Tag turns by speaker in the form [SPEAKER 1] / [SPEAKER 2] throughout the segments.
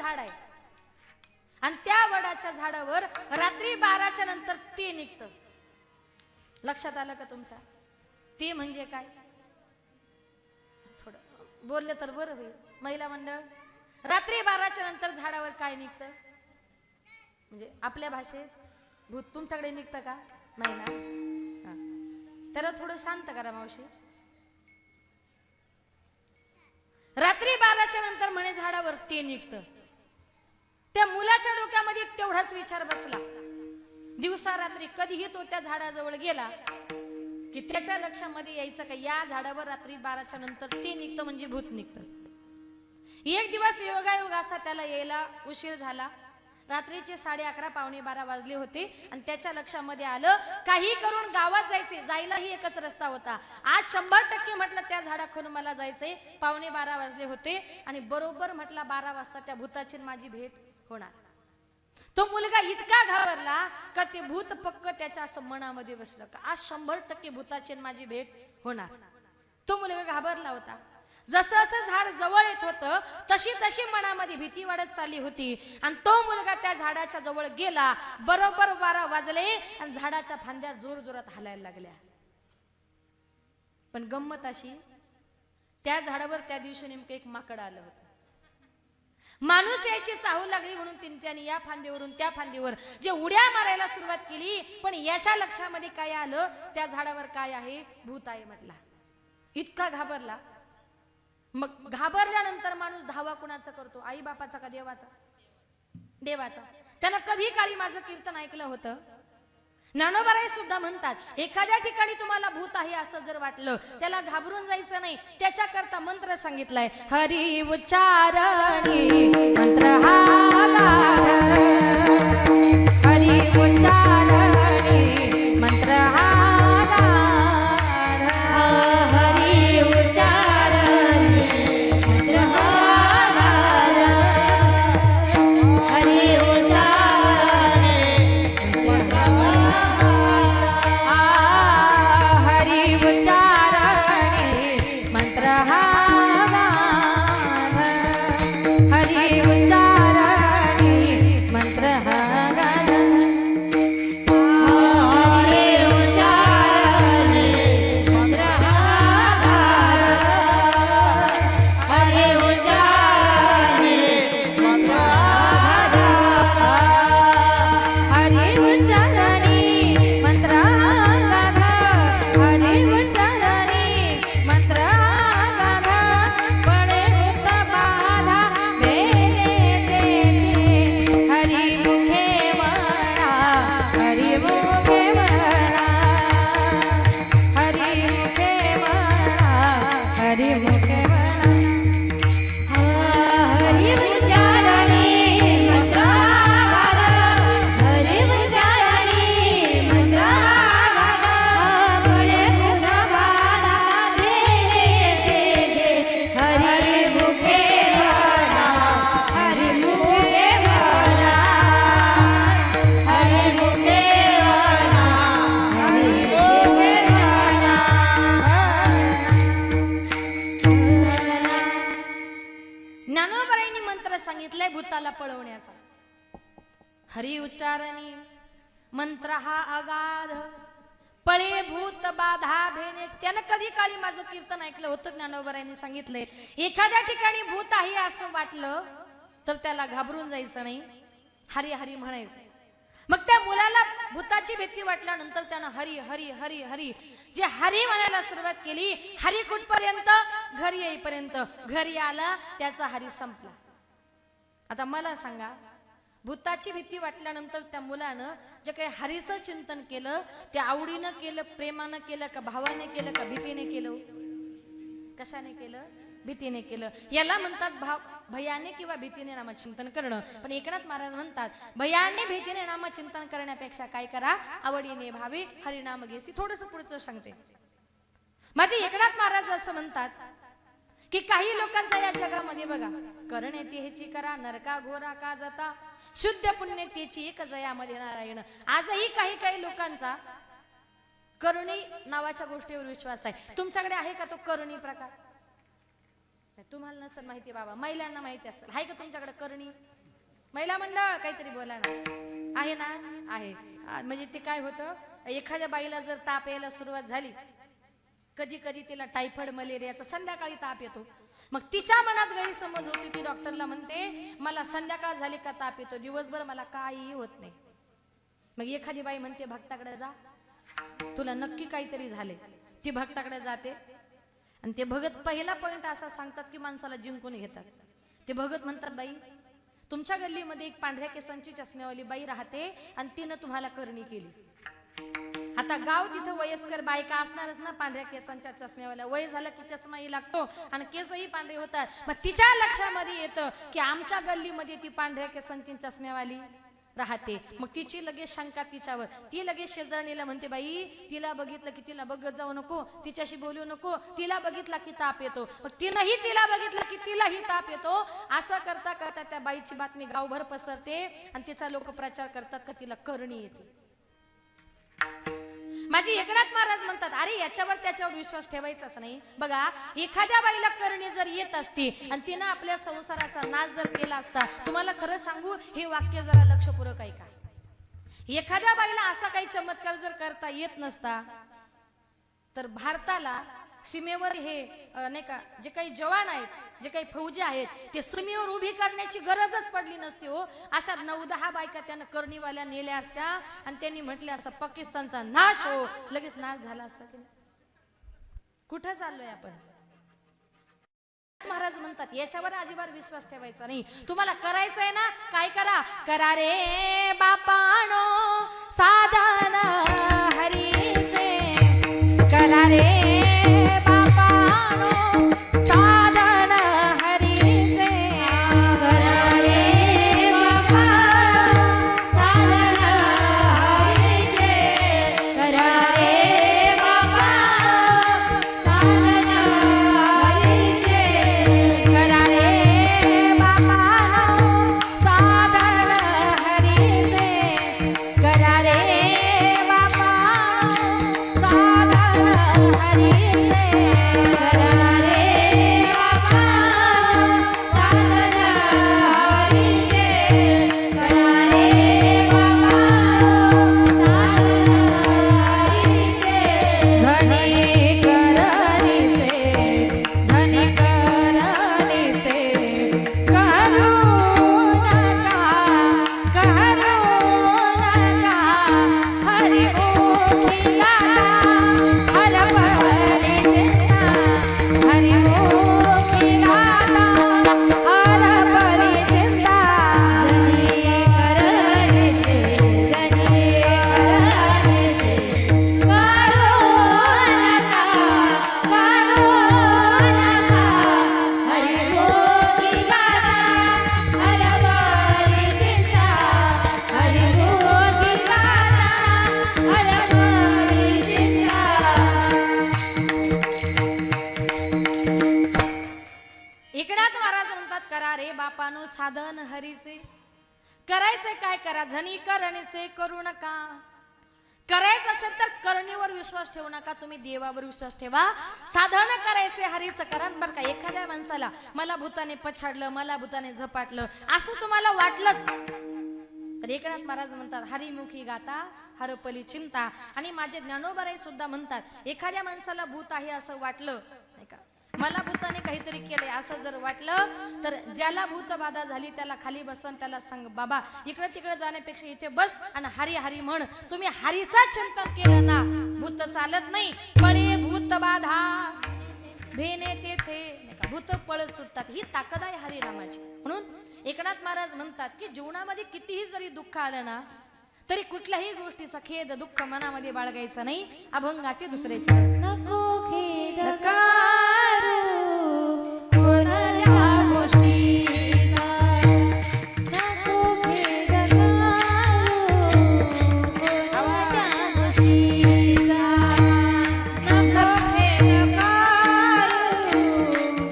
[SPEAKER 1] झाड आहे आणि त्या वडाच्या झाडावर रात्री 12च्या नंतर ते निघतं. लक्षात आलं का तुमच्या? ते म्हणजे काय? थोडं बोलले तर बरं होईल. महिला मंडळ, रात्री 12च्या नंतर झाडावर काय निघतं? म्हणजे आपल्या भाषेत भूत. तुमच्याकडे निघतं का? नाही ना. त्याला थोडं शांत करा मावशी. रात्री 12च्या नंतर म्हणे झाडावर ते निघतं. त्या मुलाच्या डोक्यामध्ये तेवढाच विचार बसला. दिवसा रात्री कधीही तो त्या झाडाजवळ गेला की त्याच्या लक्षामध्ये यायचं का या झाडावर रात्री 12च्या नंतर ते निघतं म्हणजे भूत निघतं. एक दिवस योगायोग असा त्याला यायला उशीर झाला. रात्रीचे 11:30 पावणे 12 वाजले होते आणि त्याच्या लक्षामध्ये आलं काही करून गावात जायचे. जायलाही एकच रस्ता होता. आज 100% म्हटलं त्या झाडाखालून मला जायचंय. पावणे 12 वाजले होते आणि बरोबर म्हटलं 12 वाजता त्या भूताची माझी भेट होणार. तो मुलगा इतका घाबरला का ते भूत पक्क त्याच्या असं मनामध्ये बसलं का आज 100% भूताची माझी भेट होणार. तो मुलगा घाबरला होता. जसं जसं झाड जवळ येत होतं तशी तशी मनामध्ये भीती वाढत चालली होती आणि तो मुलगा त्या झाडाच्या जवळ गेला. बरोबर 12 वाजले आणि झाडाच्या फांद्या जोर जोरात हलायला लागल्या. पण गंमत अशी त्या झाडावर त्या दिवशी नेमकं एक माकड आलं होतं. माणूस यायची चाहू लागली म्हणून त्याने या फांदीवरून त्या फांदीवर जे उड्या मारायला सुरुवात केली. पण याच्या लक्षामध्ये काय आलं त्या झाडावर काय आहे? भूत आहे म्हटला. इतका घाबरला. मग घाबरल्यानंतर माणूस धावा कुणाचा करतो? आई बापाचा का देवाचा? देवाचा. त्यानं कधी काळी माझं कीर्तन ऐकलं होतं. ज्ञानोबाराय सुद्धा म्हणतात एखाद्या ठिकाणी तुम्हाला भूत आहे असं जर वाटलं त्याला घाबरून जायचं नाही. त्याच्याकरता मंत्र सांगितलाय. हरी उच्चारणी मंत्र हा हरी उच्चारणी मंत्र हा भूताला पळवण्याचा. हरी उच्चारणी मंत्र हा अगाध पळे भूत बाधा भेने. त्यानं कधी काळी माझं कीर्तन ऐकलं होतं. ज्ञानोबारायांनी सांगितलंय एखाद्या ठिकाणी भूत आहे असं वाटलं तर त्याला घाबरून जायचं नाही. हरी हरी म्हणायचं. मग त्या मुलाला भूताची भीती वाटल्यानंतर त्यानं हरी हरी हरी हरी जे हरी म्हणायला सुरुवात केली. हरी कुठपर्यंत? घरी येईपर्यंत. घरी आला त्याचा हरी संपला. आता मला सांगा भूताची भीती वाटल्यानंतर त्या मुलानं जे काही हरीचं चिंतन केलं ते आवडीनं केलं, प्रेमानं केलं का भावाने केलं का भीतीने केलं? कशाने केलं? भीतीने केलं. याला म्हणतात भयाने किंवा भीतीने नामचिंतन करणं. पण एकनाथ महाराज म्हणतात भयाने भीतीने नामचिंतन करण्यापेक्षा काय करा? आवडीने भावे हरिनाम घेसी. थोडस पुढचं सांगते. माझे एकनाथ महाराज असं म्हणतात की काही लोकांचा या जगामध्ये बघा करणे ह्याची करा नरका घोरा का जाता शुद्ध पुण्य त्याची एक जयामध्ये नारायण. आजही काही काही लोकांचा करणी नावाच्या गोष्टीवर विश्वास आहे. तुमच्याकडे आहे का तो करणी प्रकार? तुम्हाला नसेल माहिती बाबा, महिलांना माहिती असेल. आहे का तुमच्याकडे करणी? महिला मंडळ काहीतरी बोला ना. आहे ना? आहे. म्हणजे ते काय होतं, एखाद्या बाईला जर ताप यायला सुरुवात झाली, कधी कधी तिला टायफॉइड मलेरियाचा संध्याकाळी ताप येतो, मग तिच्या मनात गैरसमज होती, ती डॉक्टरला म्हणते मला संध्याकाळ झाली का ताप येतो, दिवसभर मला काही होत नाही. मग एखादी बाई म्हणते भक्ताकडे जा, तुला नक्की काहीतरी झाले. ती भक्ताकडे जाते आणि ते भगत पहिला पॉइंट असा सांगतात की माणसाला जिंकून घेतात. ते भगत म्हणतात बाई, तुमच्या गल्लीमध्ये एक पांढऱ्या केसांची चष्म्यावाली बाई राहते आणि तिनं तुम्हाला करणी केली. आता गाव तिथं वयस्कर बायका असणारच ना, पांढऱ्या केसांच्या चष्म्यावाल्या. वय झालं की चष्माही लागतो आणि केसही पांढरे होतात. मग तिच्या लक्षामध्ये येतं की आमच्या गल्लीमध्ये ती पांढऱ्या केसांची चष्म्यावाली राहते. मग तिची लगेच शंका तिच्यावर. ती लगेच शेजारणीला म्हणते बाई, तिला बघितलं की तिला बघत जाऊ नको, तिच्याशी बोलू नको, तिला बघितला की ताप येतो. मग तिनंही तिला बघितलं की तिलाही ताप येतो. असं करता करता त्या बाईची बातमी गावभर पसरते आणि तिचा लोक प्रचार करतात का तिला करणी येते. माझी एकनाथ महाराज म्हणतात, अरे याच्यावर त्याच्यावर विश्वास ठेवायचाच नाही. बघा, एखाद्या बाईला करणी जर येत असती आणि तिनं आपल्या संसाराचा नाश जर केला असता, तुम्हाला खरं सांगू, हे वाक्य जरा लक्षपूर्वक ऐका. एखाद्या बाईला असा काही चमत्कार जर करता येत नसता, तर भारताला सीमेवर हे नाही का, जे काही जवान आहेत, जे काही फौजी आहेत, ते सीमेवर उभी करण्याची गरजच पडली नसती हो. अशा 9-10 बायका त्यानं करणीवाल्या नेल्या असत्या आणि त्यांनी म्हटले असं पाकिस्तानचा नाश हो, लगेच नाश झाला असता. कुठं चाललोय आपण? महाराज म्हणतात याच्यावर अजिबात विश्वास ठेवायचा नाही. तुम्हाला करायचंय ना, काय करा, करा रे बापानो साधन हरीचे, करा रे साधन हरीचे. करायचे काय करा, झनी करणीचे करू नका. करायचं असेल तर करणीवर विश्वास ठेवू नका, तुम्ही देवावर विश्वास ठेवा. साधन करायचे हरीचं करा. बरं का, एखाद्या माणसाला मला भूताने पछाडलं, मला भूताने झपाटलं असं तुम्हाला वाटलंच, तर एकनाथ महाराज म्हणतात हरिमुखी गाता हरपली चिंता. आणि माझे ज्ञानोबाराय सुद्धा म्हणतात, एखाद्या माणसाला भूत आहे असं वाटलं नाही का, मला भूताने काहीतरी केलंय असं जर वाटलं, तर ज्याला भूत बाधा झाली त्याला खाली बसवून त्याला सांग, बाबा इकडे तिकडे जाण्यापेक्षा इथे बस आणि हरी हरी म्हण. तुम्ही हरीचा चिंतन केलं ना, भूत चालत नाही. पळे भूत बाधा भेने तेथे, भूत पळत सुटतात. ही ताकद आहे हरिनामाची. म्हणून एकनाथ महाराज म्हणतात की जीवनामध्ये कितीही जरी दुःख आलं ना, तरी कुठल्याही गोष्टीचा खेद दुःख मनामध्ये बाळगायचं नाही. अभंगाचे दुसऱ्याचे नको खेद कारू कोणत्या गोष्टीचा, नको खेद कारू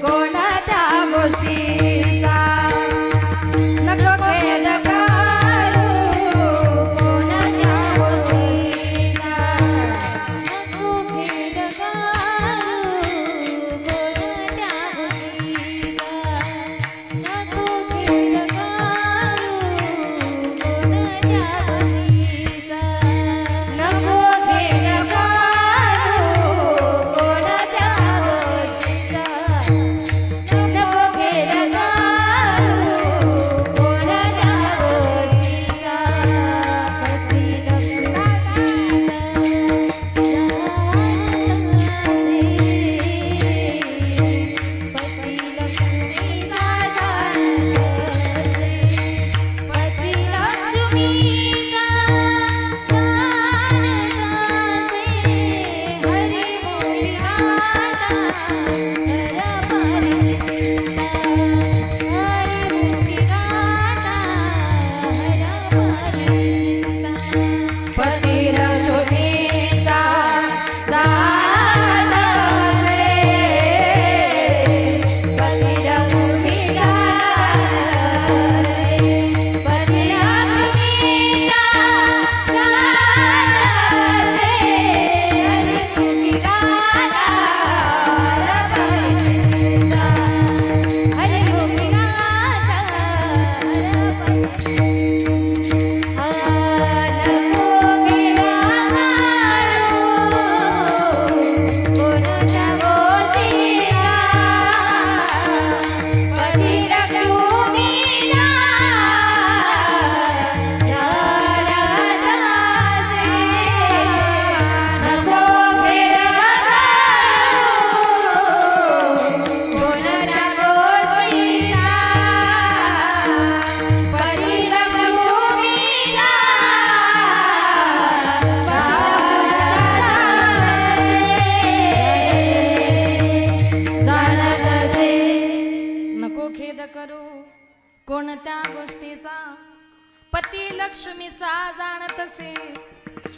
[SPEAKER 1] कोणत्या गोष्टीचा, नको खेद कारू कोणत्या गोष्टीचा, नको खेद कोणत्या गोष्टीचा पती लक्ष्मीचा जाणत असे.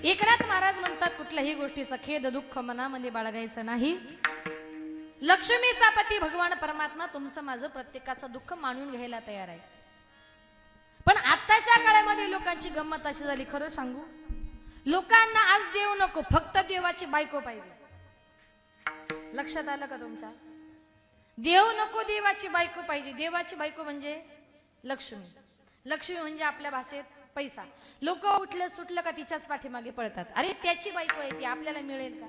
[SPEAKER 1] एकनाथ महाराज म्हणतात कुठल्याही गोष्टीचा खेद दुःख मनामध्ये बाळगायचं नाही. लक्ष्मीचा पती भगवान परमात्मा तुमचं माझं प्रत्येकाचं दुःख मानून घ्यायला तयार आहे. पण आताच्या काळामध्ये लोकांची गंमत अशी झाली, खरं सांगू, लोकांना आज देव नको, फक्त देवाची बायको पाहिजे. लक्षात आलं का तुमच्या? देव नको, देवाची बायको पाहिजे. देवाची बायको म्हणजे लक्ष्मी. लक्ष्मी म्हणजे आपल्या भाषेत पैसा. लोक उठलं सुटलं का तिच्याच पाठीमागे पळतात. अरे त्याची बायको आहे ती, आपल्याला मिळेल का?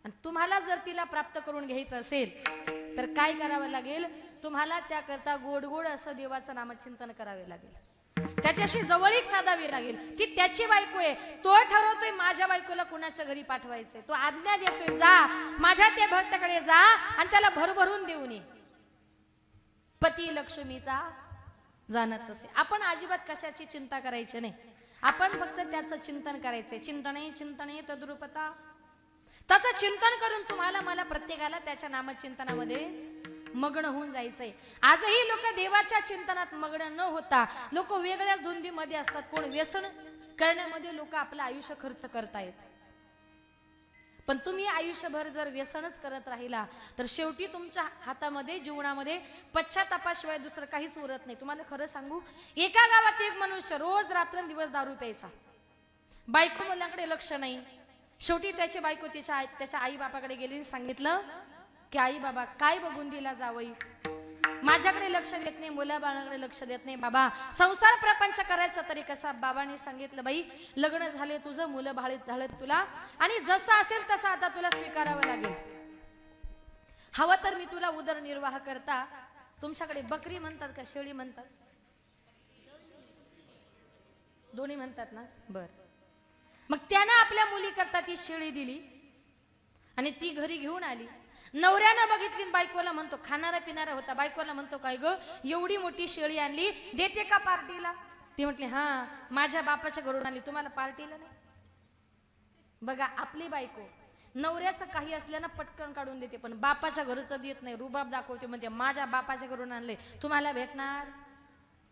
[SPEAKER 1] आणि तुम्हाला जर तिला प्राप्त करून घ्यायचं असेल तर काय करावं लागेल? तुम्हाला त्याकरता गोड गोड असं देवाचं नामचिंतन करावे लागेल, त्याच्याशी जवळीक साधावी लागेल. ती त्याची बायको आहे, तो ठरवतोय माझ्या बायकोला कुणाच्या घरी पाठवायचंय, तो आज्ञा देतोय जा माझ्या त्या भक्ताकडे जा आणि त्याला भरभरून देऊन ये. पती लक्ष्मीचा जाणत असे. आपण अजिबात कशाची चिंता करायची नाही, आपण फक्त त्याचं चिंतन करायचंय. चिंतने चिंतने तद्रूपता. त्याचं चिंतन करून तुम्हाला मला प्रत्येकाला त्याच्या नामचिंतनामध्ये मग्न होऊन जायचंय. आजही लोक देवाच्या चिंतनात मग्न न होता लोक वेगळ्याच धुंदीमध्ये असतात. कोण व्यसन करण्यामध्ये लोक आपलं आयुष्य खर्च करतायत. पण तुम्ही आयुष्यभर जर व्यसनच करत राहिला तर शेवटी तुमच्या हातामध्ये जीवनामध्ये पश्चातापाशिवाय दुसरं काहीच उरत नाही. तुम्हाला खरं सांगू, एका गावात एक मनुष्य रोज रात्रंदिवस दारू प्यायचा, बायको मुलांकडे लक्ष नाही. शेवटी त्याची बायको त्याच्या आई बापाकडे गेली, सांगितलं की आई बाबा काय बघून दिला जावई, माझ्याकडे लक्ष देत नाही, मुला बाळाकडे लक्ष देत नाही, बाबा संसार प्रपंच करायचा तरी कसा? बाबांनी सांगितलं बाई लग्न झाले तुझं, मुलं बाळीत झालेत तुला, आणि जसं असेल तसं आता तुला स्वीकारावं लागेल. हवं तर मी तुला उदरनिर्वाह करता. तुमच्याकडे बकरी म्हणतात का शेळी म्हणतात? दोन्ही म्हणतात ना? बर. मग त्यानं आपल्या मुली करता ती शेळी दिली आणि ती घरी घेऊन आली. नवऱ्यानं बघितली, बायकोला म्हणतो, खाणारा पिणारा होता, बायकोला म्हणतो काय ग एवढी मोठी शेळी आणली, देते का पार्टीला? ती म्हटली हा माझ्या बापाच्या घरून आणली, तुम्हाला पार्टीला नाही. बघा आपली बायको नवऱ्याचं काही असलं ना पटकन काढून देते, पण बापाच्या घरचं देत नाही, रुबाब दाखवते, म्हणजे माझ्या बापाच्या घरून आणले, तुम्हाला भेटणार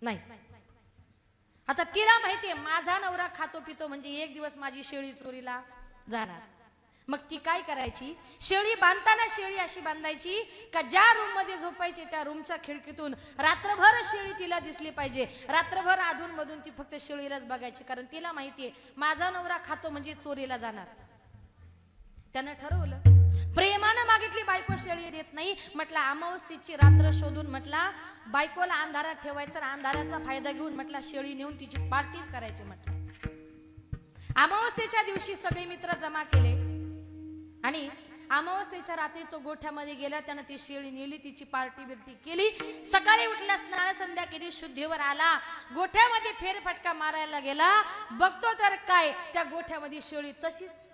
[SPEAKER 1] नाही. आता तिला माहितीये माझा नवरा खातो पितो म्हणजे एक दिवस माझी शेळी चोरीला जाणार. मग ती काय करायची? शेळी बांधताना शेळी अशी बांधायची का ज्या रूम मध्ये झोपायची त्या रूमच्या खिडकीतून रात्रभर शेळी तिला दिसली पाहिजे. रात्रभर अधून मधून ती फक्त शेळीलाच बघायची, कारण तिला माहितीये माझा नवरा खातो म्हणजे चोरीला जाणार. त्यानं ठरवलं, प्रेमानं मागितली बायको, शेळी देत नाही. म्हटलं अमावस्येची रात्र शोधून म्हटला बायकोला अंधारात ठेवायचं, अंधाराचा फायदा घेऊन म्हटला शेळी नेऊन तिची पार्टीच करायची. म्हटलं अमावस्येच्या दिवशी सगळे मित्र जमा केले आणि अमावस्येच्या रात्री तो गोठ्यामध्ये गेला, त्यानं ती शेळी नेली, तिची पार्टी बिर्टी केली. सकाळी उठला, स्नान संध्या केली, शुद्धीवर आला, गोठ्यामध्ये फेरफटका मारायला गेला. बघतो तर काय त्या गोठ्यामध्ये शेळी तशीच.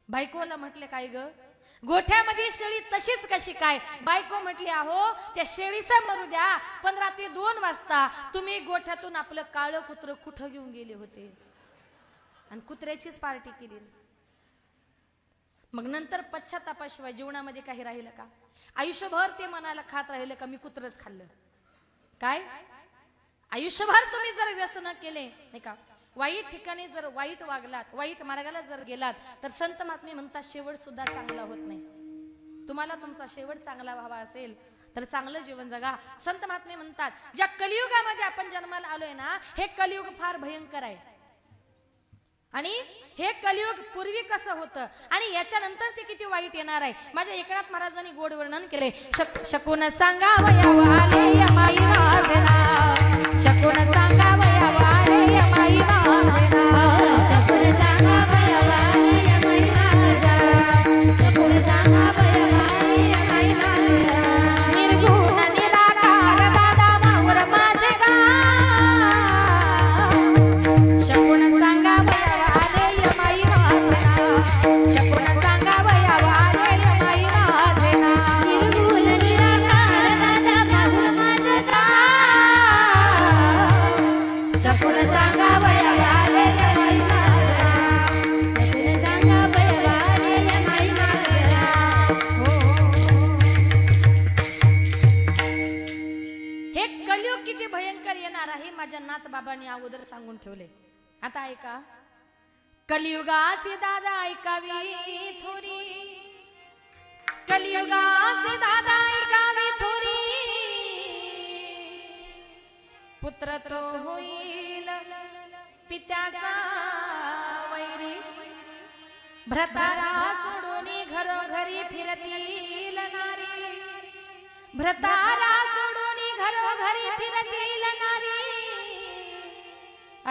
[SPEAKER 1] बायकोला म्हटले काय ग गोठ्यामध्ये शेळी तशीच कशी काय? बायको म्हटली अहो त्या शेळीचं मरू द्या, पण रात्री 2 वाजता तुम्ही गोठ्यातून आपलं काळं कुत्र कुठं घेऊन गेले होते आणि कुत्र्याचीच पार्टी केली. मग नंतर पश्चातापाशिवाय जीवनामध्ये काही राहिलं का? आयुष्यभर ते मनाला खात राहिलं का मी कुत्रच खाल्लं काय? आयुष्यभर तुम्ही जर व्यसन केले नाही का, वाईट ठिकाणी जर वाईट वागलात, वाईट मार्गाला जर गेलात तर संत महात्मे म्हणतात शेवट सुद्धा चांगला होत नाही. तुम्हाला तुमचा शेवट चांगला व्हावा असेल तर चांगलं जीवन जगा. संत महात्मे म्हणतात ज्या कलियुगामध्ये आपण जन्माला आलोय ना, हे कलियुग फार भयंकर आहे. आणि हे कलियुग पूर्वी कसं होतं आणि याच्यानंतर ते किती वाईट येणार आहे. माझ्या एकनाथ महाराजांनी गोड वर्णन केले. शकून सांगावयावा आले माई वाजना, शकून सांगावयावा आले माई वाजना, शकून सांगावयावा आले माई वाजना, शकून सांगावयावा आले माई वाजना. निर्गुण निराकार दादा माऊर माझे गाव, शकून सांगावयावा आले माई वाजना, शकून सांगावयावा आले माई वाजना. निर्गुण निराकार दादा माऊर माझे गाव. भयंकर येणार आहे माझ्या नाथ बाबांनी अगोदर सांगून ठेवले. आता ऐका, कलियुगाचे दादा ऐकावी थोरी, कलियुगाचे दादा ऐकावी थोरी, पुत्र तो होईल पित्याचा वैरी, भ्रतारा सोडून घरोघरी फिरतील नारी, भ्रतारा सोडून घरोघरी फिरतील नारी,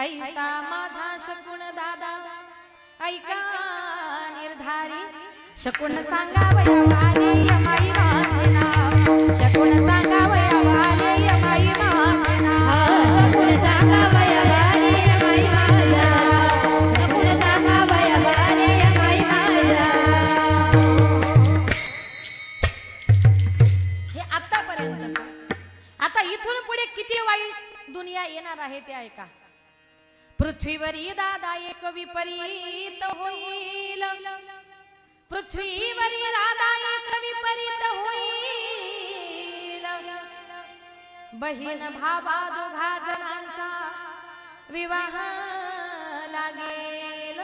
[SPEAKER 1] ऐसा माझा शकुन दादा ऐका निर्धारी, शकुन सांगावया वाले यमाई माझे नाव, शकुन सांगावया वाले यमाई माझे नाव, शकुन सांगावया वाले यमाई माझे नाव, शकुन सांगावया वाले यमाई माझे नाव. हे आतापर्यंतच. आता इथून पुढे किती वाईट दुनिया येणार आहे ते ऐका. पृथ्वीवरी दादा एक विपरीत होईल, पृथ्वीवरी दादा एक विपरीत होईल, बहीण भावा दोघा जणांचा विवाह लागेल,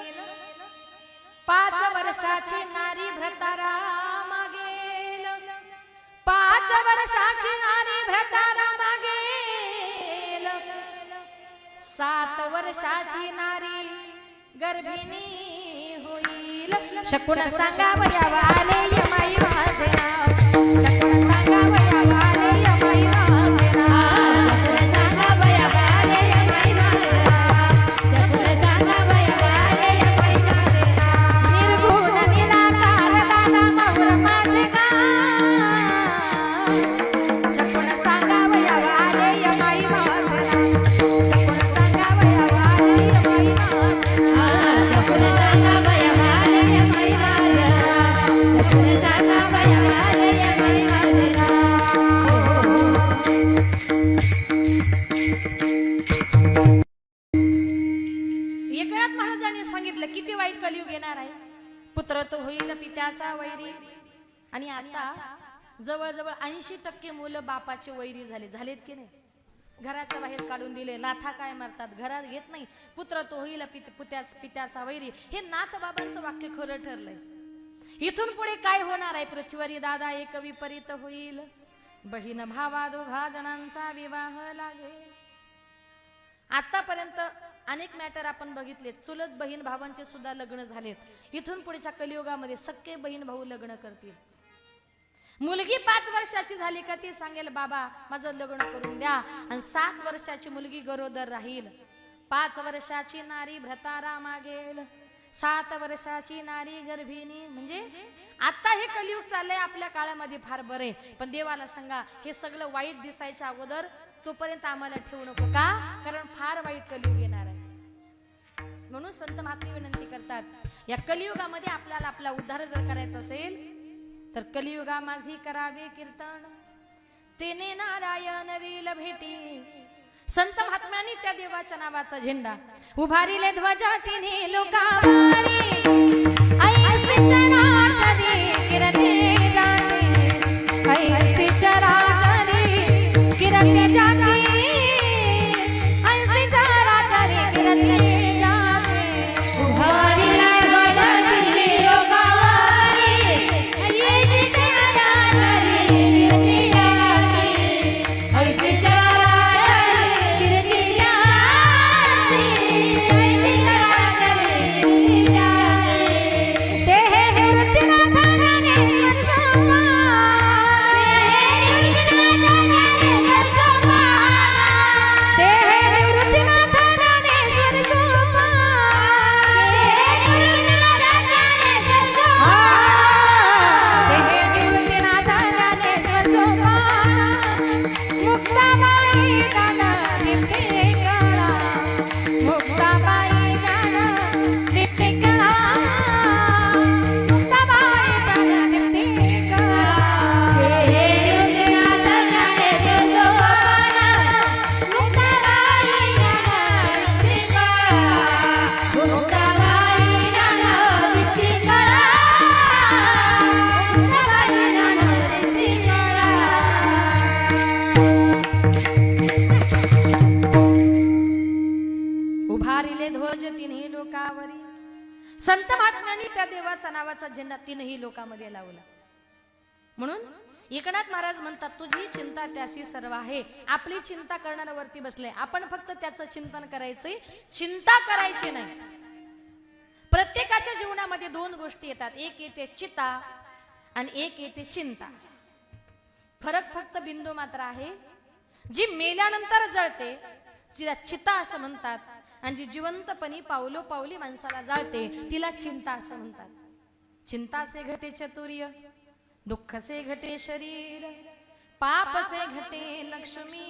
[SPEAKER 1] 5 वर्षाची नारी भ्रतारा मागेल, 5 वर्षाची नारी भ्रतारा मागेल, 7 वर्षाची नारी गर्भिणी होईल, शकुन सांगावया वाले यमाई माझे नाव, शकुन सांगावया वाले यमाई माझे नाव, शकुन सांगावया वाले यमाई माझे नाव, शकुन सांगावया वाले यमाई माझे नाव. निर्गुण निराकार दादा माऊर माझे गाव, शकुन सांगावया वाले यमाई माझे नाव, शकुन सांगावया वाले यमाई माझे नाव, शकुन सांगावया वाले यमाई माझे नाव, शकुन सांगावया वाले यमाई माझे नाव. एकनाथ महाराजांनी सांगितलं किती वाईट कलियुग येणार आहे. पुत्र तो होईल पित्याचा वैरी. आणि आता जवळजवळ 80% मुलं बापाचे वैरी झालेत की नाही. घराच्या बाहेर काढून दिले, लाथा काय मारतात, घरात घेत नाही. पुत्र तो होईल पित्याचा वैरी. हे नाथ बाबांचं वाक्य खरं ठरलंय. इथून पुढे काय होणार आहे. पृथ्वीवरी दादा एक विपरीत होईल, बहीण भावा दोघा जणांचा विवाह लागेल. आतापर्यंत अनेक मॅटर आपण बघितले. चुलत बहीण भावांचे सुद्धा लग्न झालेत. इथून पुढच्या कलियुगामध्ये सख्खे बहीण भाऊ लग्न करतील. मुलगी 5 वर्षाची झाली का ती सांगेल बाबा माझं लग्न करून द्या. आणि 7 वर्षाची मुलगी गरोदर राहील. 5 वर्षाची नारी भ्रतारा मागेल, 7 वर्षाची नारी गर्भिणी. म्हणजे आता हे कलियुग चाललंय आपल्या काळामध्ये फार बरे. पण देवाला सांगा हे सगळं वाईट दिसायच्या अगोदर तोपर्यंत आम्हाला ठेवू नको. का? कारण फार वाईट कलियुग येणार आहे. म्हणून संत महात्मे विनंती करतात या कलियुगामध्ये आपल्याला आपला उद्धार जर करायचा असेल तर कलियुगा माझी करावे कीर्तन, तेने नारायण रील भेटी. संत महात्म्यांनी त्या देवाच्या नावाचा झेंडा उभारिले, ध्वजा तिन्ही लोकावारी. ऐसे चराचरी किरते जाते, ऐसे चराचरी किरते जाते, ऐसे चराचरी किरते जाते. उभारिले ध्वजा तिन्ही लोकावारी, ऐसे चराचरी किरते जाते, ऐसे चराचरी किरते जाते, ऐसे चराचरी किरते जाते. ते हे मूर्तिनाथ ज्ञानेश्वर स्वामी संत महात्म्यांनी त्या देवाचा नावाचा झेंडा तीनही लोकांमध्ये लावला. म्हणून एकनाथ महाराज म्हणतात, तुझी चिंता त्यासी सर्व आहे. आपली चिंता करणारा वरती बसले, आपण फक्त त्याचं चिंतन करायचंय, चिंता करायची नाही. प्रत्येकाच्या जीवनामध्ये दोन गोष्टी येतात, एक येते चिता आणि एक येते चिंता. फरक फक्त बिंदू मात्र आहे. जी मेल्यानंतर जळते तिला चिता असं म्हणतात, आणि जी जिवंतपणी पावलो पावली माणसाला जाळते तिला चिंता असं म्हणतात. चिंता से घटे चतुर्य, दुःख से घटे शरीर, पाप से घटे लक्ष्मी,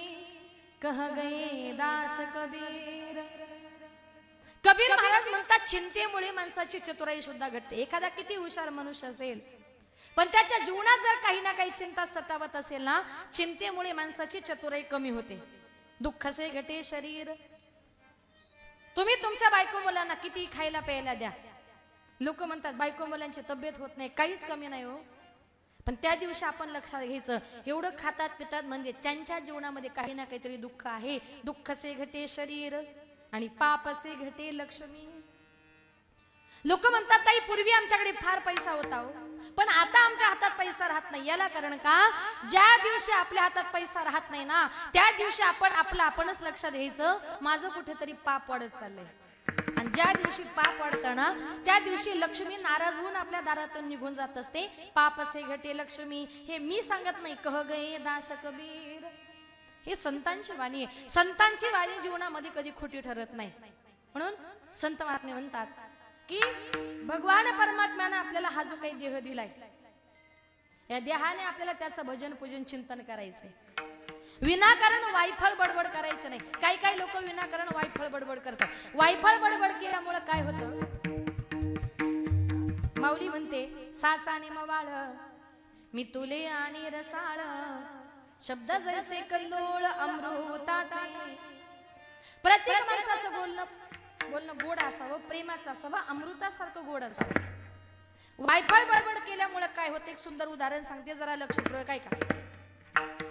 [SPEAKER 1] कह गए दास कबीर. कबीर महाराज म्हणतात, चिंतेमुळे माणसाची चतुराई सुद्धा घटते. एखादा किती हुशार मनुष्य असेल, पण त्याच्या जीवनात जर काही ना काही चिंता सतावत असेल ना, चिंतेमुळे माणसाची चतुराई कमी होते. दुःख से घटे शरीर. तुम्ही तुमच्या बायको मुलांना किती खायला प्यायला द्या, लोक म्हणतात बायको मुलांची तब्येत होत नाही, काहीच कमी नाही हो. पण त्या दिवशी आपण लक्षात घ्यायचं, एवढं खातात पितात म्हणजे त्यांच्या जीवनामध्ये काही ना काहीतरी दुःख आहे. दुःख से घटे शरीर आणि पाप से घटे लक्ष्मी. लोक म्हणतात, ताई पूर्वी आमच्याकडे फार पैसा होता हो, पण आता आमच्या हातात पैसा राहत नाही. याला कारण का, ज्या दिवशी आपल्या हातात पैसा राहत नाही ना, त्या दिवशी आपणच लक्षात घ्यायचं, माझं कुठेतरी पाप वाढत चाललंय. आणि ज्या दिवशी पाप वाढतं ना, त्या दिवशी लक्ष्मी नाराज होऊन आपल्या दारातून निघून जात असते. पाप से घटे लक्ष्मी, हे मी सांगत नाही, कह गए दास कबीर. हे संतांची वाणी आहे. संतांची वाणी जीवनामध्ये कधी खोटी ठरत नाही. म्हणून संत महात्मे म्हणतात की भगवान परमात्म्याने आपल्याला हा जो काही देह दिलाय, या देहाने आपल्याला त्याचं भजन पूजन चिंतन करायचंय. विनाकारण वायफळ बडबड करायचे नाही. काही काही लोक विनाकारण वायफळ बडबड करतात. वायफळ बडबड केल्यामुळे काय होतं, माऊली म्हणते, साचा आणि मवाळ मी तुले आणि रसाळ, शब्द जैसे कल्लोळ अमृताचे. प्रत्येक माणसाचं बोलणं गोड असावं, प्रेमाचं असावं, अमृतासारखं गोड असावं. वायफळ बडबड केल्यामुळे काय होते, एक सुंदर उदाहरण सांगते, जरा लक्षपूर्वक ऐका.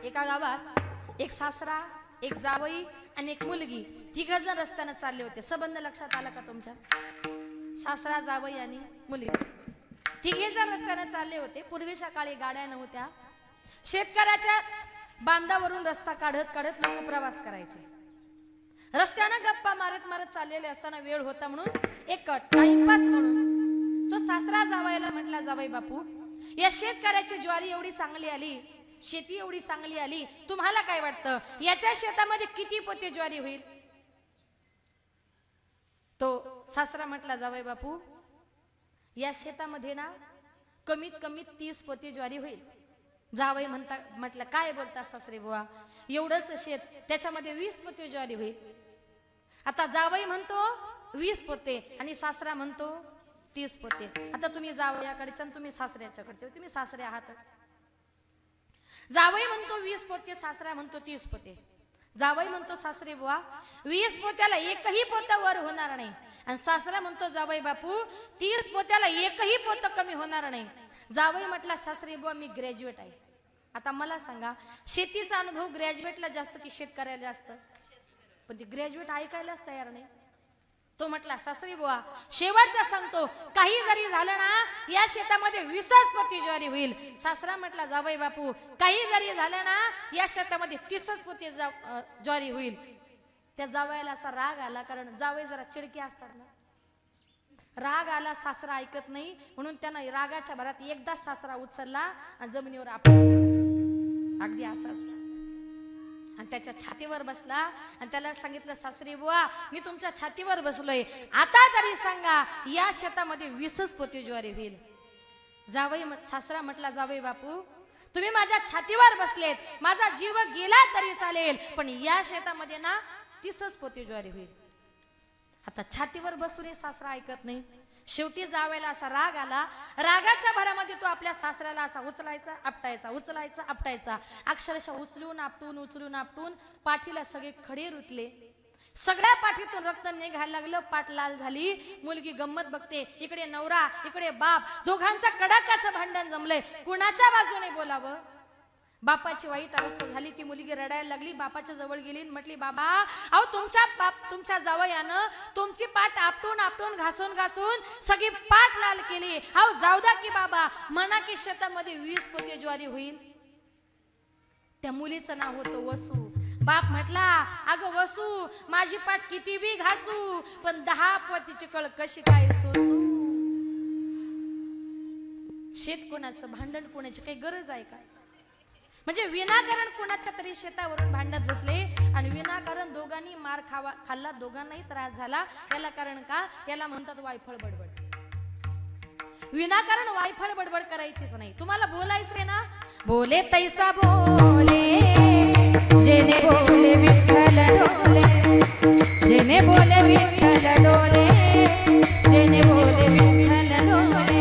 [SPEAKER 1] एका गावात एक सासरा, एक जावई आणि एक मुलगी, तिघ जण रस्त्याने चालले होते. संबंध लक्षात आला का तुमच्या? सासरा, जावई आणि मुलगी, तिघे जण रस्त्याने चालले होते. पूर्वीच्या काळी गाड्या नव्हत्या. शेतकऱ्याच्या बांधावरून रस्ता काढत काढत लोक प्रवास करायचे. रस्त्यानं गप्पा मारत मारत चाललेले असताना वेळ होता म्हणून एक टाइमपास म्हणून तो सासरा जावयाला म्हटला, जावई बापू, या शेतकऱ्याची ज्वारी एवढी चांगली आली, शेती एवढी चांगली आली, तुम्हाला काय वाटतं याच्या शेतामध्ये किती पोते ज्वारी होईल? तो सासरा म्हटला, जावई बापू, या शेतामध्ये ना कमीत कमी 30 पोते ज्वारी होईल. जावई म्हटलं, काय बोलता सासरे बुवा, एवढंच शेत, त्याच्यामध्ये 20 पोते ज्वारी होईल. आता जावई म्हणतो 20 पोते आणि सासरा म्हणतो 30 पोते. आता तुम्ही जावयाकडचे आणि तुम्ही सासऱ्याच्याकडचे, तुम्ही सासरे आहातच. जावई म्हणतो 20 पोते, सासरा म्हणतो 30 पोते. जावई म्हणतो, सासरे बुवा 20 पोत्याला एकही पोत वर होणार नाही. आणि सासरा म्हणतो, जावई बापू 30 पोत्याला एकही पोत कमी होणार नाही. जावई म्हटला, सासरे बुवा मी ग्रॅज्युएट आहे. आता मला सांगा, शेतीचा अनुभव ग्रॅज्युएटला जास्त की शेतकऱ्याला जास्त? पण ती ग्रॅज्युएट ऐकायलाच तयार नाही. तो म्हटला, सासरी बुवा शेवटचा सांगतो, काही जरी झालं ना, या शेतामध्ये 20 पोती ज्वारी होईल. सासरा म्हटला, जावई बापू काही जरी झालं ना, या शेतामध्ये 30 पोती ज्वारी होईल. त्या जावयाला असा राग आला, कारण जावई जरा चिडके असतात ना. राग आला, सासरा ऐकत नाही, म्हणून त्यानं रागाच्या भरात एकदा सासरा उचलला आणि जमिनीवर आपटला, अगदी असाच, आणि त्याच्या छातीवर बसला आणि त्याला सांगितलं, सासरी बुवा मी तुमच्या छातीवर बसलोय, आता तरी सांगा या शेतामध्ये 20 पोती ज्वारी होईल. सासरा म्हटला, जावई बापू तुम्ही माझ्या छातीवर बसलेत, माझा जीव गेला तरी चालेल, पण या शेतामध्ये ना 30 पोती ज्वारी होईल. आता छातीवर बसून सासरा ऐकत नाही. शेवटी जावयाला असा राग आला, रागाच्या भरामध्ये तो आपल्या सासऱ्याला असा उचलायचा आपटायचा, उचलायचा आपटायचा, अक्षरशः उचलून आपटून पाठीला सगळे खडे रुतले. सगळ्या पाठीतून रक्त निघायला लागलं, पाठ लाल झाली. मुलगी गंमत बघते, इकडे नवरा इकडे बाप, दोघांचं कडाक्याचं भांडण जमलंय, कुणाच्या बाजूने बोलावं? बापाची वाईट अवस्था झाली, ती मुलगी रडायला लागली, बापाच्या जवळ गेली आणि म्हटली, बाबा अहो तुमच्या जावयानं तुमची पाठ आपटून आपटून घासून घासून सगळी पाठ लाल केली, अहो जाऊ द्या की बाबा, म्हणा की शेतामध्ये 20 पोते ज्वारी होईल. त्या मुलीचं नाव होतं वसू. बाप म्हटला, अगं वसू, माझी पाठ किती बी घासू पण 10 पोतीची कळ कशी काय सोसू. शेत कोणाचं, भांडण कोणाची काही गरज आहे का? म्हणजे विनाकारण कोणाच्या तरी शेतावरून भांडत बसले आणि विनाकारण दोघांनी मार खाल्ला, दोघांनाही त्रास झाला. याला कारण का? याला म्हणतात वायफळ बडबड. विनाकारण वायफळ बडबड करायचीच नाही. तुम्हाला बोलायचंय ना, बोले तैसा बोले, जेने बोले विठ्ठल डोले, जेने बोले विठ्ठल डोले, जेने बोले विठ्ठल डोले,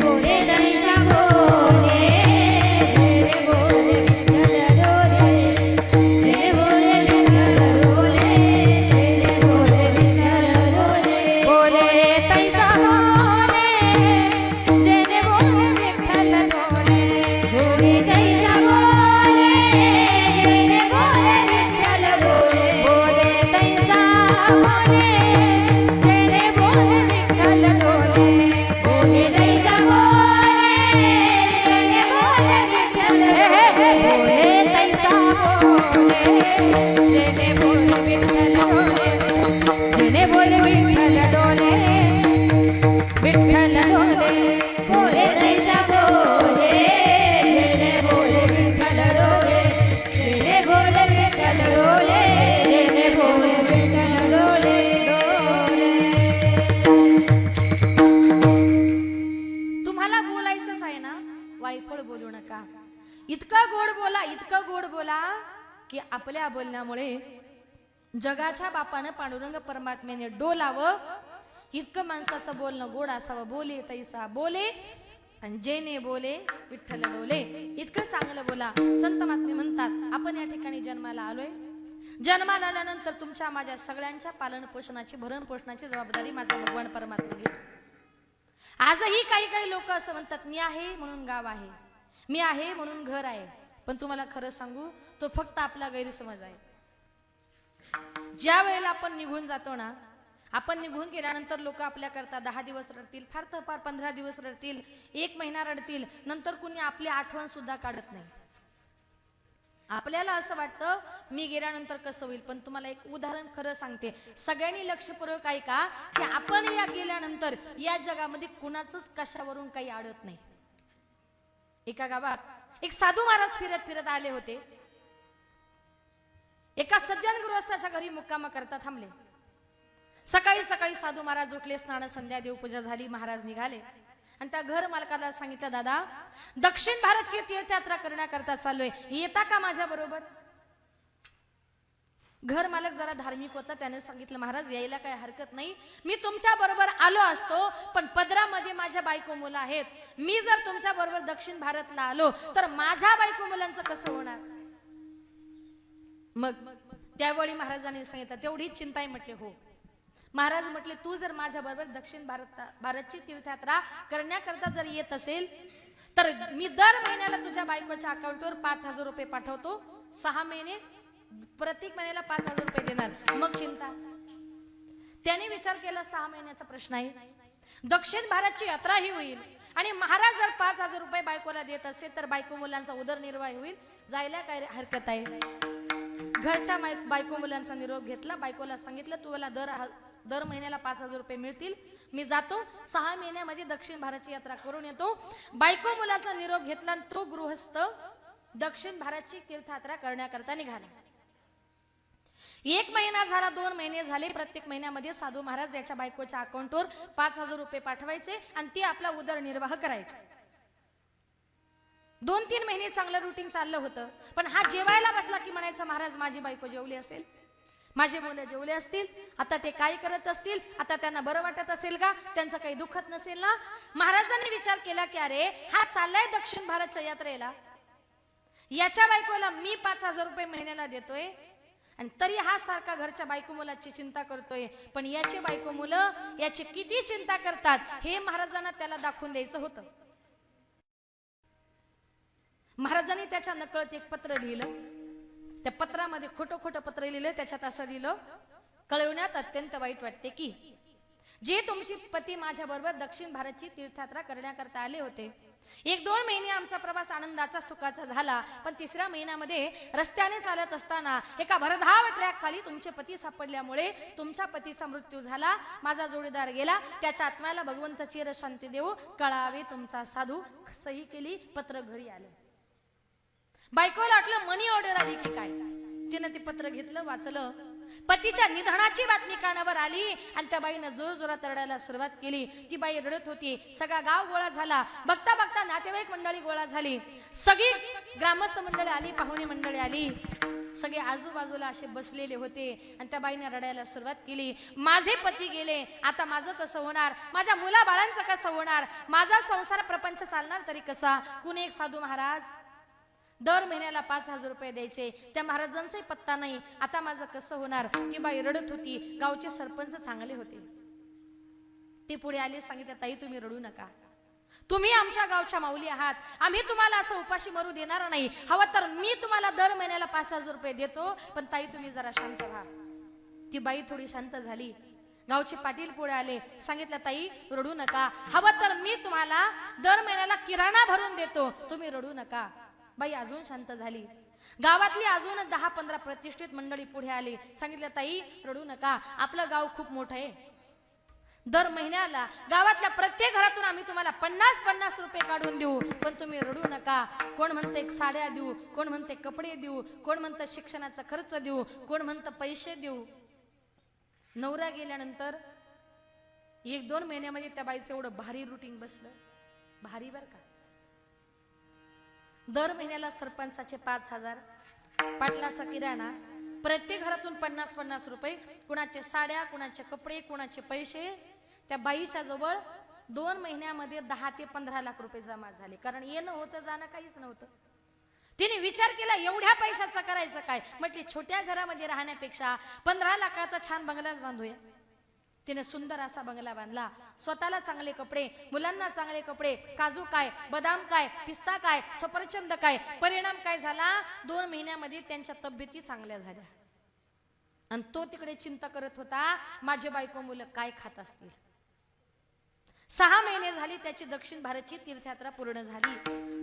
[SPEAKER 1] बोले तैसा बोले, वायफळ बोलू नका. इतका गोड बोला, इतका गोड बोला की आपल्या बोलण्यामुळे जगाच्या बापानं पांडुरंग परमात्म्याने डोलावं. इतकं माणसाचं बोलणं गोड असावं. बोले तैसा बोले आणि जेने बोले विठ्ठल डोले. इतकं चांगलं बोला. संत महात्मे म्हणतात, आपण या ठिकाणी जन्माला आलोय. जन्माला आल्यानंतर तुमच्या माझ्या सगळ्यांच्या पालन पोषणाची, भरण पोषणाची जबाबदारी माझा भगवान परमात्मा घेतो. आजही काही काही लोक असं म्हणतात, मी आहे म्हणून गाव आहे, मी आहे म्हणून घर आहे. पण तुम्हाला खरं सांगू, तो फक्त आपला गैरसमज आहे. ज्या वेळेला आपण निघून जातो ना, आपण निघून गेल्यानंतर लोक आपल्या करता 10 दिवस रडतील, फार तर फार 15 दिवस रडतील, 1 महिना रडतील, नंतर कुणी आपली आठवण सुद्धा काढत नाही. आपल्याला असं वाटतं मी गेल्यानंतर कसं होईल. पण तुम्हाला एक उदाहरण खरं सांगते, सगळ्यांनी लक्षपूर्वक ऐका की आपण या गेल्यानंतर या जगामध्ये कुणाचंच कशावरून काही अडत नाही. एका गावात एक साधू महाराज फिरत फिरत आले होते. एका सज्जन गृहस्थाच्या घरी मुक्काम करता थांबले. सकाळी सकाळी साधू महाराज उठले, स्नान संध्या देवपूजा झाली, महाराज निघाले आणि त्या घर मालकाला सांगितलं, दादा दक्षिण भारतची तीर्थयात्रा करण्याकरता चाललोय, येता का माझ्या बरोबर? घर मालक जरा धार्मिक होता, त्याने सांगितलं, महाराज यायला काय हरकत नाही, मी तुमच्या बरोबर आलो असतो, पण पदरामध्ये माझ्या बायको मुलं आहेत. मी जर तुमच्या बरोबर दक्षिण भारतला आलो तर माझ्या बायको मुलांचं कसं होणार? मग त्यावेळी महाराजांनी सांगितलं, तेवढीच चिंता आहे? म्हटले हो. महाराज म्हटले, तू जर माझ्या बरोबर दक्षिण भारतची तीर्थयात्रा करण्याकरता जर येत असेल तर मी दर महिन्याला तुझ्या बायकोच्या अकाउंटवर 5,000 रुपये पाठवतो. 6 महिने प्रत्येक महिन्याला 5,000 रुपये देणार. मग चिंता? त्याने विचार केला, 6 महिन्याचा प्रश्न आहे, दक्षिण भारतची यात्रा ही होईल आणि महाराज जर 5,000 रुपये बायकोला देत असेल तर बायको मुलांचा उदरनिर्वाह होईल, जायला काय हरकत आहे? घरच्या बायको मुलांचा निरोप घेतला. बायकोला सांगितलं, तुला दर महिन्याला 5,000 रुपये मिळतील, मी जातो 6 महिन्यामध्ये दक्षिण भारतची यात्रा करून येतो. बायको मुलाचा निरोप घेतला आणि तो गृहस्थ दक्षिण भारतची तीर्थयात्रा करण्याकरता निघाला. 1 महिना झाला, 2 महिने झाले. प्रत्येक महिन्यामध्ये साधू महाराज याच्या बायकोच्या अकाउंटवर 5,000 रुपये पाठवायचे आणि ते आपला उदरनिर्वाह करायचे. 2-3 महिने चांगलं रुटीन चाललं होतं. पण हा जेवायला बसला की म्हणायचा, महाराज माझी बायको जेवली असेल, माझे मुलं जेवले असतील, आता ते काय करत असतील, आता त्यांना बरं वाटत असेल का, त्यांचं काही दुखत नसेल ना. महाराजांनी विचार केला की अरे हा चाललाय दक्षिण भारतच्या यात्रेला, याच्या बायकोला मी 5,000 रुपये महिन्याला देतोय आणि तरी हा सारखा घरच्या बायको मुलाची चिंता करतोय. पण याची बायको मुलं याची किती चिंता करतात हे महाराजांना त्याला दाखवून द्यायचं होतं. महाराजांनी त्याच्या नकळत एक पत्र लिहिलं. त्या पत्रामध्ये खोटं पत्र लिहिलं. त्याच्यात असं लिहिलं, कळवण्यात अत्यंत वाईट वाटते की जे तुमचे पती माझ्या बरोबर दक्षिण भारतची तीर्थयात्रा करण्याकरता आले होते. 1-2 महिने आमचा प्रवास आनंदाचा सुखाचा झाला, पण 3ऱ्या महिन्यामध्ये रस्त्याने चालत असताना एका भरधाव ट्रॅकखाली तुमचे पती सापडल्यामुळे तुमच्या पतीचा मृत्यू झाला. माझा जोडीदार गेला, त्याच्या आत्म्याला भगवंत चिर शांती देऊ, कळावे तुमचा साधू. सही केली, पत्र घरी आलं. बायकोला वाटलं मनी ऑर्डर आली की काय. तिनं ते पत्र घेतलं, वाचलं. पतीच्या निधनाची बातमी कानावर आली आणि त्या बाईनं जोर जोरात रडायला सुरुवात केली. ती बाई रडत होती. सगळा गाव गोळा झाला. बघता बघता नातेवाईक मंडळी गोळा झाली. सगळी ग्रामस्थ मंडळी आली, पाहुणे मंडळी आली. सगळे आजूबाजूला असे बसलेले होते आणि त्या बाईने रडायला सुरुवात केली. माझे पती गेले, आता माझं कसं होणार, माझ्या मुला बाळांचं कसं होणार, माझा संसार प्रपंच चालणार तरी कसा. कुणी एक साधू महाराज दर महिन्याला 5,000 रुपये द्यायचे, त्या महाराजांचाही पत्ता नाही, आता माझं कसं होणार. ती बाई रडत होती. गावचे सरपंच चांगले होते. ते पुढे आले, सांगितलं ताई तुम्ही रडू नका, तुम्ही आमच्या गावच्या माऊली आहात, आम्ही तुम्हाला असं उपाशी मरू देणार नाही. हवं तर मी तुम्हाला दर महिन्याला 5,000 रुपये देतो, पण ताई तुम्ही जरा शांत व्हा. ती बाई थोडी शांत झाली. गावचे पाटील पुढे आले, सांगितलं ताई रडू नका, हवं तर मी तुम्हाला दर महिन्याला किराणा भरून देतो, तुम्ही रडू नका. बाई अजून शांत झाली. गावातली अजून 10-15 प्रतिष्ठित मंडळी पुढे आली, सांगितलं ताई रडू नका, आपलं गाव खूप मोठं आहे, दर महिन्याला गावातल्या प्रत्येक घरातून आम्ही तुम्हाला 50-50 रुपये काढून देऊ, पण तुम्ही रडू नका. कोण म्हणते साड्या देऊ, कोण म्हणते कपडे देऊ, कोण म्हणतं शिक्षणाचा खर्च देऊ, कोण म्हणतं पैसे देऊ. नवरा गेल्यानंतर 1-2 महिन्यामध्ये त्या बाईचं एवढं भारी रुटीन बसलं, भारी बर का. दर महिन्याला सरपंचाचे 5,000, पाटलाचा किराणा, प्रत्येक घरातून 50-50 रुपये, कुणाचे साड्या, कुणाचे कपडे, कुणाचे पैसे. त्या बाईच्या जवळ 2 महिन्यामध्ये 10 ते 15 लाख रुपये जमा झाले. कारण येणं होतं जाणं काहीच नव्हतं. तिने विचार केला एवढ्या पैशाचा करायचं काय. म्हटले छोट्या घरामध्ये राहण्यापेक्षा 15 लाखाचा छान बंगलाच बांधूया. तिने सुंदर असा बंगला बांधला. स्वतःला चांगले कपडे, मुलांना चांगले कपडे, काजू काय, बदाम काय, पिस्ता काय, सफरचंद काय. परिणाम काय झाला, 2 महिन्यामध्ये त्यांच्या तब्येती चांगल्या झाल्या. आणि तो तिकडे चिंता करत होता माझे बायको मुलं काय खात असतील. 6 महिने झाली त्याची दक्षिण भारतची तीर्थयात्रा पूर्ण झाली.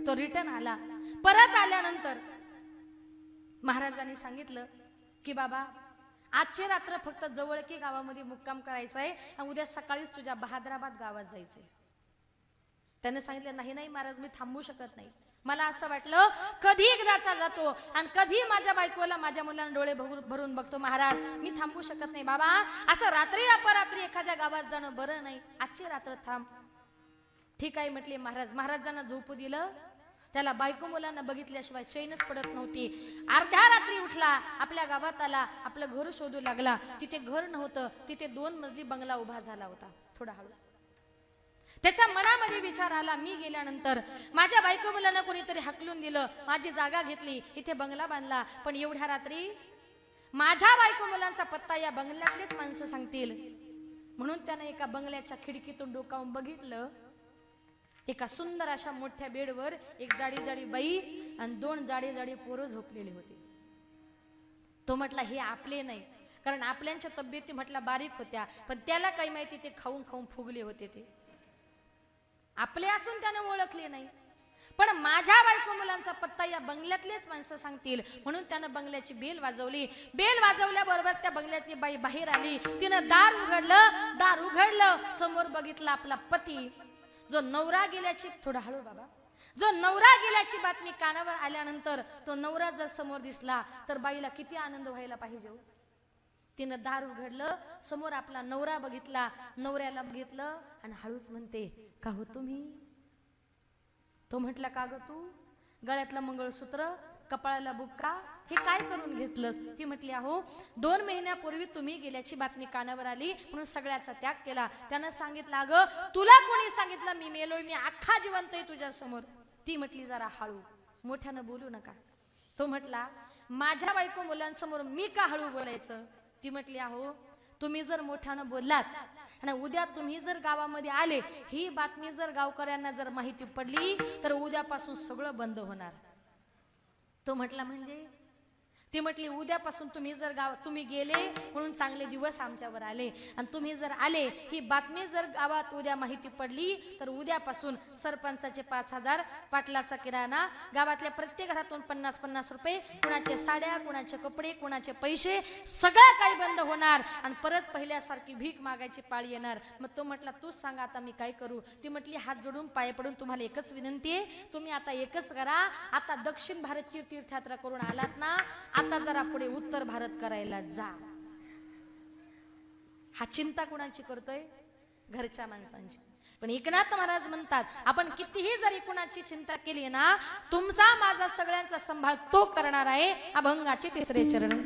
[SPEAKER 1] तो रिटर्न आला. परत आल्यानंतर महाराजांनी सांगितलं की बाबा आजची रात्र फक्त जवळके गावामध्ये मुक्काम करायचा आहे आणि उद्या सकाळीच तुझ्या बहादराबाद गावात जायचंय. त्याने सांगितलं नाही नाही महाराज मी थांबू शकत नाही. मला असं वाटलं कधी एकदाचा जातो आणि कधी माझ्या बायकोला माझ्या मुलांना डोळे भरून बघतो. महाराज मी थांबू शकत नाही बाबा, असं रात्री अपरात्री एखाद्या गावात जाणं बरं नाही, आजची रात्र थांब. ठीक आहे म्हटले महाराज. महाराजांना झोपू दिलं. त्याला बायको मुलांना बघितल्याशिवाय चैनच पडत नव्हती. अर्ध्या रात्री उठला, आपल्या गावात आला, आपलं घर शोधू लागला. तिथे घर नव्हतं, तिथे 2 मजली बंगला उभा झाला होता. थोडा हळू त्याच्या मनामध्ये विचार आला, मी गेल्यानंतर माझ्या बायको मुलांना कोणीतरी हकलून दिलं, माझी जागा घेतली, इथे बंगला बांधला, पण एवढ्या रात्री माझ्या बायको मुलांचा पत्ता या बंगल्यातलेच माणसं सांगतील. म्हणून त्याने एका बंगल्याच्या खिडकीतून डोकावून बघितलं. एका सुंदर अशा मोठ्या बेडवर एक जाडी जाडी बाई आणि 2 जाडी जाडी पोरं झोपलेले होते. तो म्हटला हे आपले नाही, कारण आपल्यांच्या तब्येती म्हटला बारीक होत्या, पण त्याला काही माहिती ते खाऊन खाऊन फुगले होते. ते आपले असून त्याने ओळखले नाही, पण माझ्या बायको मुलांचा पत्ता या बंगल्यातलेच माणसं सांगतील. म्हणून त्यानं बंगल्याची बेल वाजवली. बेल वाजवल्याबरोबर त्या बंगल्यातली बाई बाहेर आली. तिनं दार उघडलं. दार उघडलं, समोर बघितला आपला पती. जो नवरा गेल्याची, थोडा हळू बाबा, जो नवरा गेल्याची बातमी कानावर आल्यानंतर तो नवरा जर समोर दिसला तर बाईला किती आनंद व्हायला पाहिजे. तिनं दार उघडलं, समोर आपला नवरा बघितला, नवऱ्याला बघितलं आणि हळूच म्हणते का हो तुम्ही. तो म्हटला का ग तू, गळ्यातलं मंगळसूत्र, कपाळाला बुक्का, हे काय करून घेतलंस. ती म्हटली अहो 2 महिन्यापूर्वी तुम्ही गेल्याची बातमी कानावर आली म्हणून सगळ्याचा त्याग केला. त्यानं सांगितलं अगं तुला कोणी सांगितलं मी मेलोय, मी अख्खा जिवंत आहे तुझ्या समोर. ती म्हटली जरा हळू, मोठ्यानं बोलू नका. तो म्हटला माझ्या बायको मुलांसमोर मी का हळू बोलायचं. ती म्हटली अहो तुम्ही जर मोठ्यानं बोललात आणि उद्या तुम्ही जर गावामध्ये आले, ही बातमी जर गावकऱ्यांना जर माहिती पडली तर उद्यापासून सगळं बंद होणार. तो म्हटला म्हणजे? ती म्हटली उद्यापासून तुम्ही जर तुम्ही गेले म्हणून चांगले दिवस आमच्यावर आले, आणि तुम्ही जर आले ही बातमी जर गावात उद्या माहिती पडली तर उद्यापासून सरपंचाचे 5,000, पाटलाचा किराणा, गावातल्या प्रत्येक घरातून 50-50 रुपये, कुणाचे साड्या, कुणाचे कपडे, कुणाचे पैसे, सगळं काही बंद होणार आणि परत पहिल्यासारखी भीक मागायची पाळी येणार. मग तो म्हटला तूच सांगा आता मी काय करू? ती म्हटली हात जोडून पाय पडून तुम्हाला एकच विनंती आहे, तुम्ही आता एकच करा, आता दक्षिण भारतची तीर्थयात्रा करून आलात ना, आता जरा पुढे उत्तर भारत करायला जा. हा चिंता कुणाची करतोय? घरच्या माणसांची. पण एकनाथ महाराज म्हणतात आपण कितीही जरी कुणाची चिंता केली ना, तुमचा माझा सगळ्यांचा सांभाळ तो करणार आहे. अभंगाचे 3रे चरण.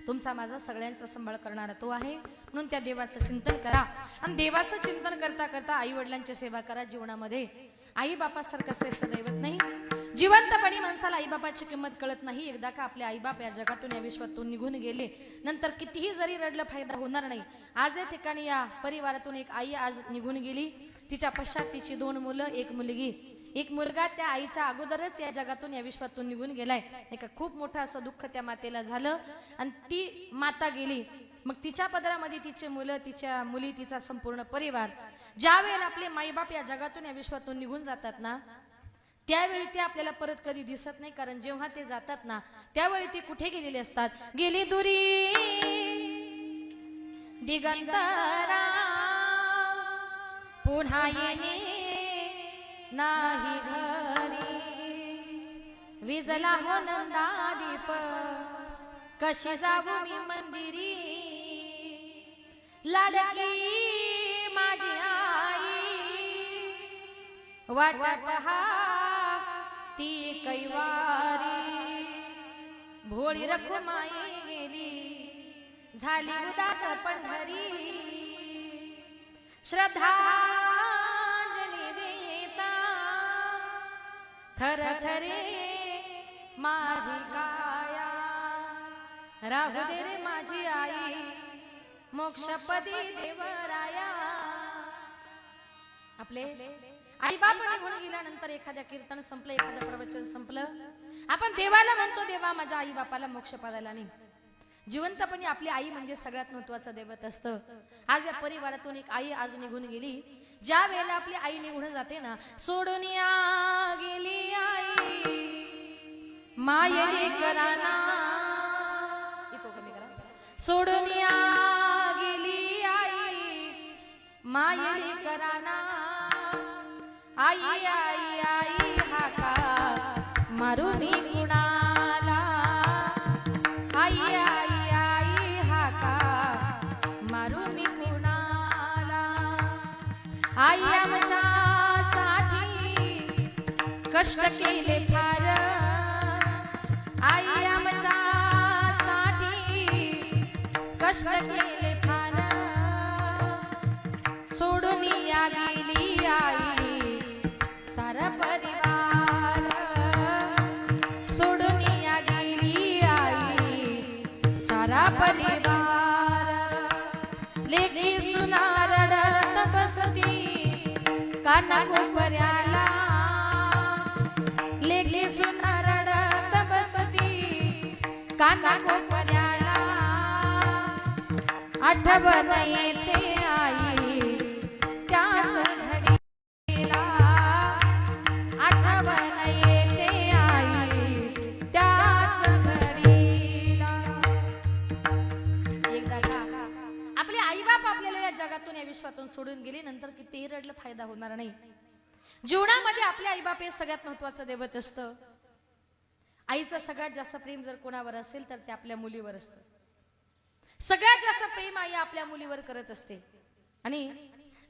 [SPEAKER 1] तुमचा माझा सगळ्यांचा सांभाळ करणारा तो आहे. म्हणून त्या देवाचं चिंतन करा आणि देवाचं चिंतन करता करता आई वडिलांची सेवा करा. जीवनामध्ये आई बापासारखं श्रेष्ठ दैवत नाही. जिवंतपणी माणसाला आई बापाची किंमत कळत नाही. एकदा का आपले आई बाप या जगातून या विश्वातून निघून गेले नंतर कितीही जरी रडलं फायदा होणार नाही. आज या ठिकाणी या परिवारातून एक आई आज निघून गेली. तिच्या पश्चात तिची 2 मुलं 1 मुलगी. एक मुलगा त्या आईच्या अगोदरच या जगातून या विश्वातून निघून गेलाय नाही का. खूप मोठं असं दुःख त्या मातेला झालं आणि ती माता गेली. मग तिच्या पदरामध्ये तिचे मुलं, तिच्या मुली, तिचा संपूर्ण परिवार. ज्या वेळेला आपले माईबाप या जगातून या विश्वातून निघून जातात ना, त्यावेळी ते आपल्याला परत कधी दिसत नाही. कारण जेव्हा ते जातात ना, त्यावेळी ते कुठे गेलेले असतात. गेली दुरी दिगंतरा, पुन्हा येणे नाही घरी. विजला हो नंदा दीप, कशी जाऊ मी मंदिरी. लाडकी माझी आई, वाट पहा ती कैवारी. भोळी रखुमाई गेली, झाली उदास पंढरी. श्रद्धांजली देता थर थरे माझी काया. राहू दे रे माझी आई, मोक्षपदी देवराया. आपले आई बाप निघून गेल्यानंतर एखाद्या कीर्तन संपलं, एखादं प्रवचन संपलं, आपण देवाला म्हणतो देवा माझ्या आई बापाला मोक्ष पादायला नाही. जिवंतपणी आपली आई म्हणजे सगळ्यात महत्वाचं दैवत असतं. आज या परिवारातून एक आई आज निघून गेली. ज्या वेळेला आपली आई निघून जाते ना, सोडून या गेली आई मायली कराना. सोडून या गेली आई मायली कराना. आई आई आई हाका मारू मी कुणाला. आई आई आई हाका मारू मी कुणाला. आई आमच्या साठी कष्ट केले फार. आई आमच्या साठी कष्ट केले फार. सोडून या गेली आई सारा परिवार. सोडून या गेली आई सारा परिवार. लेकी सुना रडत बसती काना कोपऱ्याला. लेकी सुना रडत बसती काना कोपऱ्याला. आठवण येते आई त्याच घडीला. आठवण येते आई त्याच घडीला. एकदा आपले आई बाप आपल्याला या जगातून या विश्वातून सोडून गेले, नंतर कितीही रडलं फायदा होणार नाही. जीवनामध्ये आपले आई बाप हे सगळ्यात महत्वाचं दैवत असतं. आईचं सगळ्यात जास्त प्रेम जर कोणावर असेल तर ते आपल्या मुलीवर असतं. सगळ्यात जास्त प्रेम आई आपल्या मुलीवर करत असते. आणि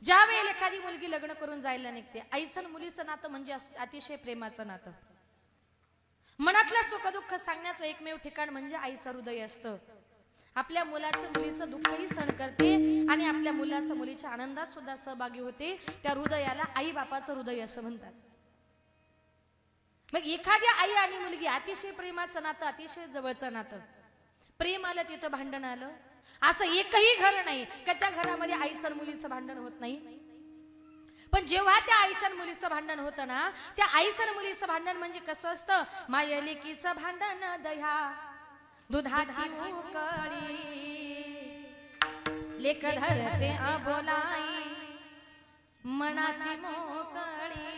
[SPEAKER 1] ज्या वेळेला एखादी मुलगी लग्न करून जायला निघते, आईचं आणि मुलीचं नातं म्हणजे अतिशय प्रेमाचं नातं. मनातलं सुखदुःख सांगण्याचं एकमेव ठिकाण म्हणजे आईचं हृदय असतं. आपल्या मुलाचं मुलीचं दुःखही सहन करते आणि आपल्या मुलाचं मुलीच्या आनंदात सुद्धा सहभागी होते. त्या हृदयाला आई बापाचं हृदय असं म्हणतात. मग एखाद्या आई आणि मुलगी अतिशय प्रेमाचं नातं, अतिशय जवळचं नातं. प्रेम आलं तिथं भांडण आलं असं एकही घर नाही का त्या घरामध्ये आईचं मुलीचं भांडण होत नाही. पण जेव्हा त्या आईच्या मुलीचं भांडण होतं ना, त्या आईचं मुलीचं भांडण म्हणजे कसं असतं. माय लेकीचं भांडण दह्या दुधाची उकळी. लेक धरते अबोलाई मनाची मोकळी.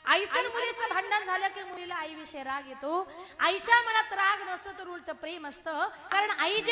[SPEAKER 1] आईचं मुलीचं भांडण झालं की मुलीला आईविषयी राग येतो. आईच्या मनात राग नसतो तर उलट प्रेम असतं. कारण आई जे